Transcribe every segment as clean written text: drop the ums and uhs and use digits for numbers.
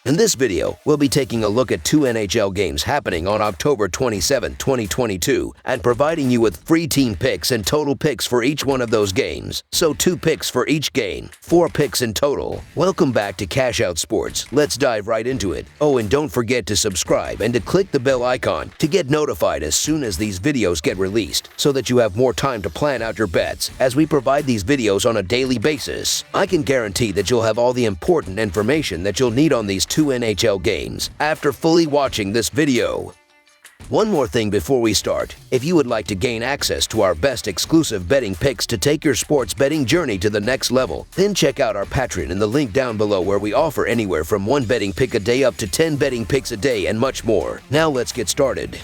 In this video, we'll be taking a look at two NHL games happening on October 27, 2022, and providing you with free team picks and total picks for each one of those games. So 2 picks for each game, 4 picks in total. Welcome back to Cash Out Sports. Let's dive right into it. Oh, and don't forget to subscribe and to click the bell icon to get notified as soon as these videos get released, so that you have more time to plan out your bets as we provide these videos on a daily basis. I can guarantee that you'll have all the important information that you'll need on these two NHL games after fully watching this video. One more thing before we start. If you would like to gain access to our best exclusive betting picks to take your sports betting journey to the next level, then check out our Patreon in the link down below, where we offer anywhere from 1 betting pick a day up to 10 betting picks a day and much more. Now let's get started.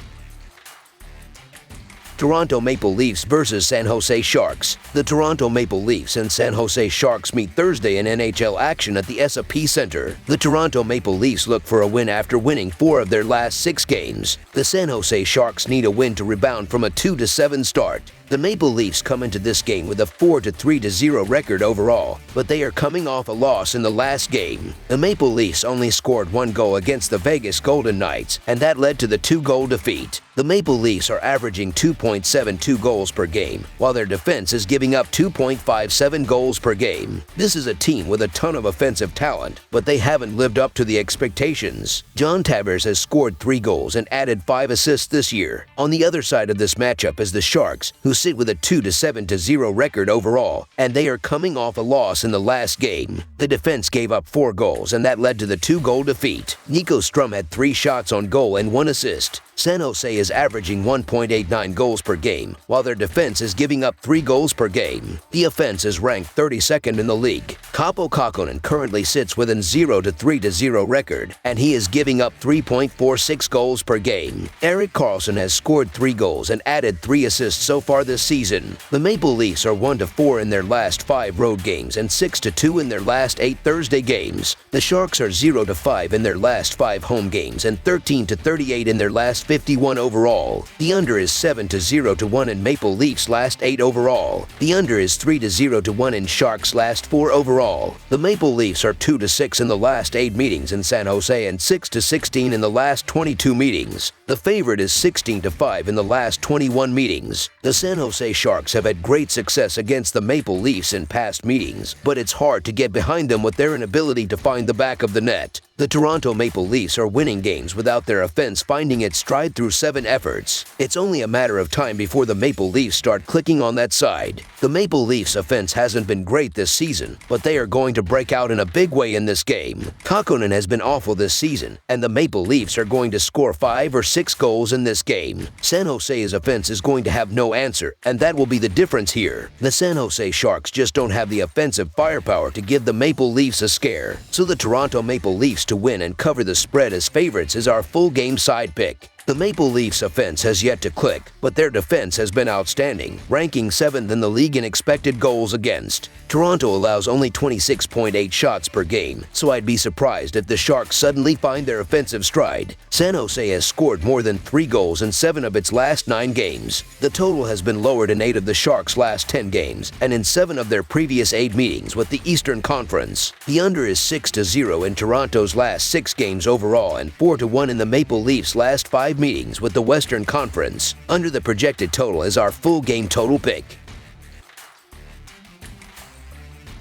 Toronto Maple Leafs versus San Jose Sharks. The Toronto Maple Leafs and San Jose Sharks meet Thursday in NHL action at the S&P Center. The Toronto Maple Leafs look for a win after winning 4 of their last 6 games. The San Jose Sharks need a win to rebound from a 2-7 start. The Maple Leafs come into this game with a 4-3-0 record overall, but they are coming off a loss in the last game. The Maple Leafs only scored 1 goal against the Vegas Golden Knights, and that led to the 2-goal defeat. The Maple Leafs are averaging 2.72 goals per game, while their defense is giving up 2.57 goals per game. This is a team with a ton of offensive talent, but they haven't lived up to the expectations. John Tavares has scored 3 goals and added 5 assists this year. On the other side of this matchup is the Sharks, who sit with a 2-7-0 record overall, and they are coming off a loss in the last game. The defense gave up 4 goals, and that led to the 2-goal defeat. Nico Strum had 3 shots on goal and 1 assist. San Jose is averaging 1.89 goals per game, while their defense is giving up 3 goals per game. The offense is ranked 32nd in the league. Kaapo Kähkönen currently sits with an 0-3-0 record, and he is giving up 3.46 goals per game. Erik Karlsson has scored 3 goals and added 3 assists so far this season. The Maple Leafs are 1-4 in their last 5 road games and 6-2 in their last 8 Thursday games. The Sharks are 0-5 in their last 5 home games and 13-38 in their last 51 overall. The under is 7-0-1 in Maple Leafs' last 8 overall. The under is 3-0-1 in Sharks' last 4 overall. The Maple Leafs are 2-6 in the last 8 meetings in San Jose and 6-16 in the last 22 meetings. The favorite is 16-5 in the last 21 meetings. The San Jose Sharks have had great success against the Maple Leafs in past meetings, but it's hard to get behind them with their inability to find the back of the net. The Toronto Maple Leafs are winning games without their offense finding its stride through 7 efforts. It's only a matter of time before the Maple Leafs start clicking on that side. The Maple Leafs offense hasn't been great this season, but they are going to break out in a big way in this game. Kähkönen has been awful this season, and the Maple Leafs are going to score 5 or 6 goals in this game. San Jose's offense is going to have no answer, and that will be the difference here. The San Jose Sharks just don't have the offensive firepower to give the Maple Leafs a scare, so the Toronto Maple Leafs to win and cover the spread as favorites is our full game side pick. The Maple Leafs offense has yet to click, but their defense has been outstanding, ranking 7th in the league in expected goals against. Toronto allows only 26.8 shots per game, so I'd be surprised if the Sharks suddenly find their offensive stride. San Jose has scored more than 3 goals in 7 of its last 9 games. The total has been lowered in 8 of the Sharks' last 10 games, and in 7 of their previous 8 meetings with the Eastern Conference. The under is 6-0 in Toronto's last 6 games overall and 4-1 in the Maple Leafs' last 5 meetings with the Western Conference. Under the projected total is our full game total pick.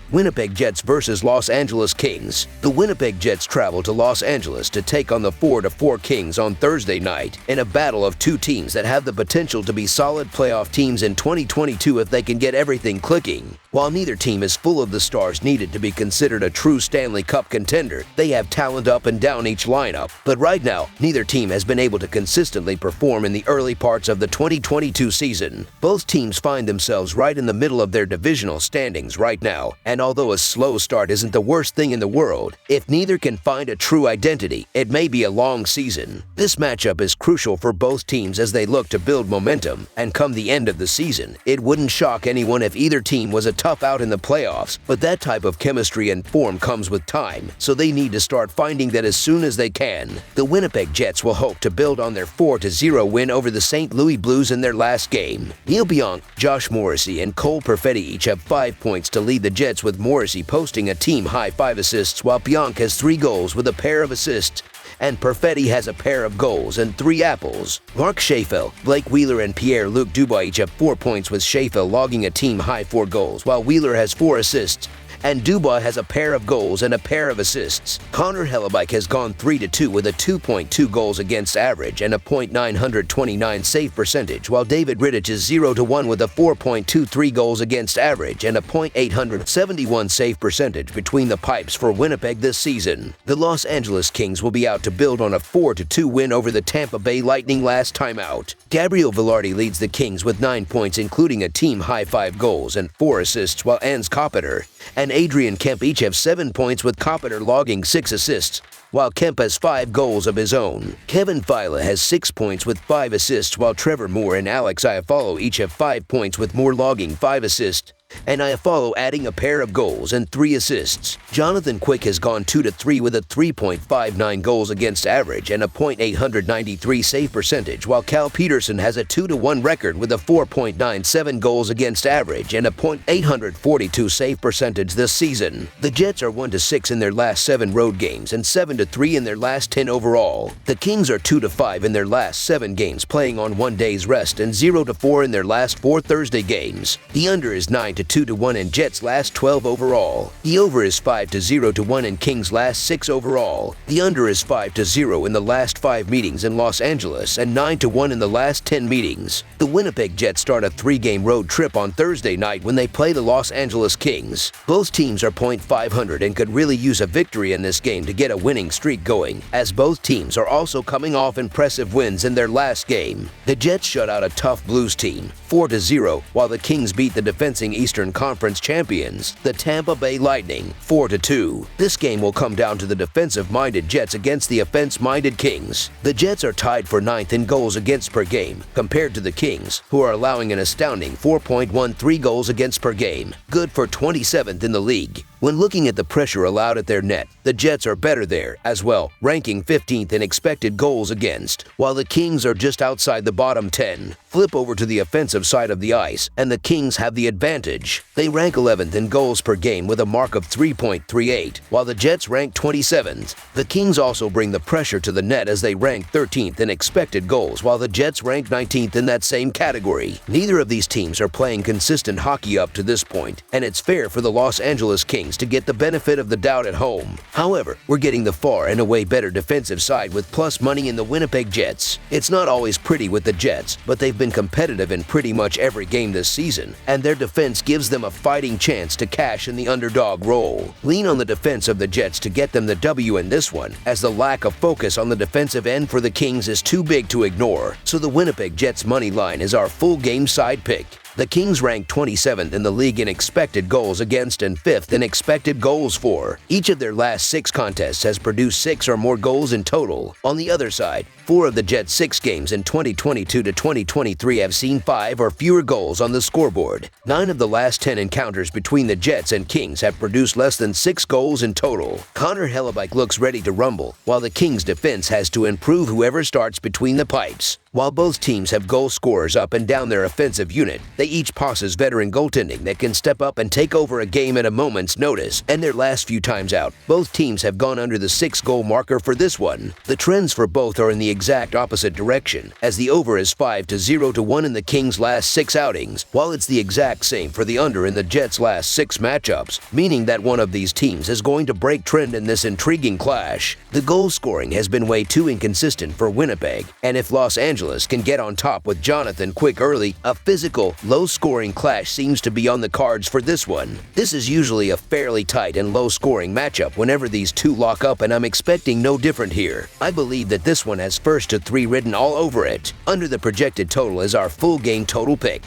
Winnipeg Jets versus Los Angeles Kings. The Winnipeg Jets travel to Los Angeles to take on the 4-4 Kings on Thursday night in a battle of 2 teams that have the potential to be solid playoff teams in 2022 if they can get everything clicking. While neither team is full of the stars needed to be considered a true Stanley Cup contender, they have talent up and down each lineup. But right now, neither team has been able to consistently perform in the early parts of the 2022 season. Both teams find themselves right in the middle of their divisional standings right now, and although a slow start isn't the worst thing in the world, if neither can find a true identity, it may be a long season. This matchup is crucial for both teams as they look to build momentum, and come the end of the season, it wouldn't shock anyone if either team was a top tough out in the playoffs, but that type of chemistry and form comes with time, so they need to start finding that as soon as they can. The Winnipeg Jets will hope to build on their 4-0 win over the St. Louis Blues in their last game. Neil Pionk, Josh Morrissey, and Cole Perfetti each have 5 points to lead the Jets, with Morrissey posting a team-high 5 assists, while Pionk has 3 goals with a pair of assists, and Perfetti has a pair of goals and 3 apples. Mark Sheffield, Blake Wheeler, and Pierre-Luc Dubois each have 4 points, with Sheffield logging a team-high 4 goals, while Wheeler has 4 assists, and Dubois has a pair of goals and a pair of assists. Connor Hellebuyck has gone 3-2 with a 2.2 goals against average and a .929 save percentage, while David Rittich is 0-1 with a 4.23 goals against average and a .871 save percentage between the pipes for Winnipeg this season. The Los Angeles Kings will be out to build on a 4-2 win over the Tampa Bay Lightning last time out. Gabriel Vilardi leads the Kings with 9 points, including a team-high 5 goals and 4 assists, while Ans Kopitar and Adrian Kemp each have 7 points, with Kopitar logging 6 assists, while Kemp has 5 goals of his own. Kevin Fila has 6 points with 5 assists, while Trevor Moore and Alex Iafallo each have 5 points, with Moore logging 5 assists, and Iafallo adding a pair of goals and 3 assists. Jonathan Quick has gone 2-3 with a 3.59 goals against average and a .893 save percentage, while Cal Peterson has a 2-1 record with a 4.97 goals against average and a .842 save percentage this season. The Jets are 1-6 in their last 7 road games and 7-3 in their last 10 overall. The Kings are 2-5 in their last 7 games, playing on 1 day's rest, and 0-4 in their last 4 Thursday games. The under is 9-2-1 in Jets' last 12 overall. The over is 5-0-1 in Kings' last 6 overall. The under is 5-0 in the last 5 meetings in Los Angeles and 9-1 in the last 10 meetings. The Winnipeg Jets start a 3-game road trip on Thursday night when they play the Los Angeles Kings. Both teams are .500 and could really use a victory in this game to get a winning streak going, as both teams are also coming off impressive wins in their last game. The Jets shut out a tough Blues team 4-0, while the Kings beat the defending Eastern Conference champions, the Tampa Bay Lightning, 4-2. This game will come down to the defensive-minded Jets against the offense-minded Kings. The Jets are tied for 9th in goals against per game, compared to the Kings, who are allowing an astounding 4.13 goals against per game, good for 27th in the league. When looking at the pressure allowed at their net, the Jets are better there as well, ranking 15th in expected goals against, while the Kings are just outside the bottom 10. Flip over to the offensive side of the ice, and the Kings have the advantage. They rank 11th in goals per game with a mark of 3.38, while the Jets rank 27th. The Kings also bring the pressure to the net as they rank 13th in expected goals, while the Jets rank 19th in that same category. Neither of these teams are playing consistent hockey up to this point, and it's fair for the Los Angeles Kings to get the benefit of the doubt at home. However, we're getting the far and away better defensive side with plus money in the Winnipeg Jets. It's not always pretty with the Jets, but they've been competitive in pretty much every game this season, and their defense gives them a fighting chance to cash in the underdog role. Lean on the defense of the Jets to get them the W in this one, as the lack of focus on the defensive end for the Kings is too big to ignore, so the Winnipeg Jets money line is our full game side pick. The Kings rank 27th in the league in expected goals against and 5th in expected goals for. Each of their last 6 contests has produced 6 or more goals in total. On the other side, 4 of the Jets' 6 games in 2022 to 2023 have seen 5 or fewer goals on the scoreboard. 9 of the last 10 encounters between the Jets and Kings have produced less than 6 goals in total. Connor Hellebuyck looks ready to rumble, while the Kings' defense has to improve whoever starts between the pipes. While both teams have goal scorers up and down their offensive unit, they each possess veteran goaltending that can step up and take over a game at a moment's notice, and their last few times out, both teams have gone under the 6-goal marker for this one. The trends for both are in the exact opposite direction, as the over is 5-0-1 in the Kings' last 6 outings, while it's the exact same for the under in the Jets' last 6 matchups, meaning that one of these teams is going to break trend in this intriguing clash. The goal scoring has been way too inconsistent for Winnipeg, and if Los Angeles can get on top with Jonathan Quick early, a physical, low-scoring clash seems to be on the cards for this one. This is usually a fairly tight and low-scoring matchup whenever these two lock up, and I'm expecting no different here. I believe that this one has 1st to 3 written all over it. Under the projected total is our full game total pick.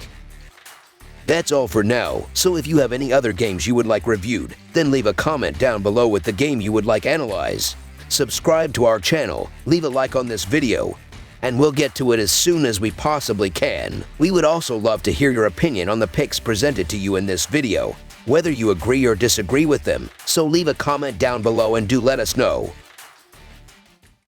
That's all for now, so if you have any other games you would like reviewed, then leave a comment down below with the game you would like analyzed. Subscribe to our channel, leave a like on this video, and we'll get to it as soon as we possibly can. We would also love to hear your opinion on the picks presented to you in this video. whether you agree or disagree with them, so leave a comment down below and do let us know.